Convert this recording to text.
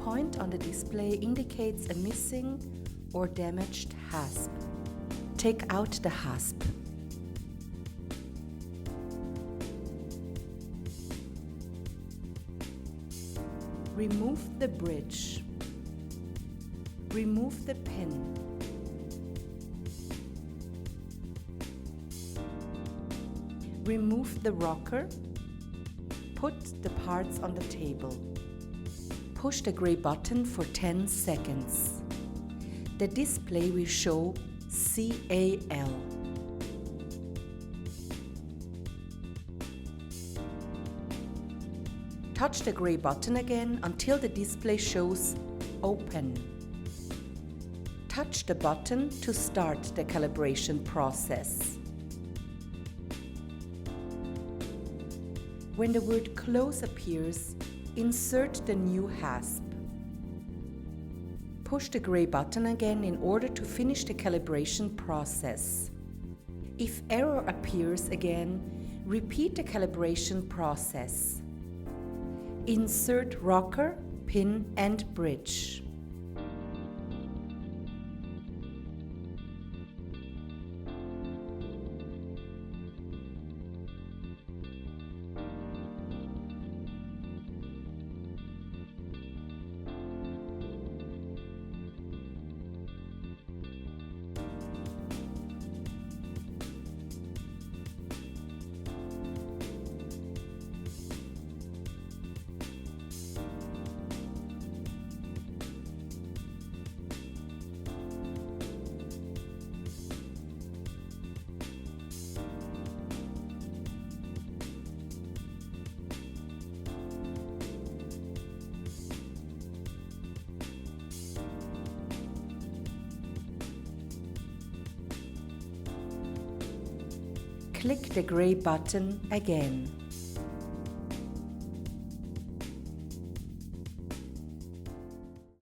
point on the display indicates a missing or damaged hasp. Take out the hasp. Remove the bridge. Remove the pin. Remove the rocker. Put the parts on the table. Push the gray button for 10 seconds. The display will show CAL. Touch the gray button again until the display shows Open. Touch the button to start the calibration process. When the word Close appears, insert the new hasp. Push the gray button again in order to finish the calibration process. If error appears again, repeat the calibration process. Insert rocker, pin and bridge. Click the gray button again.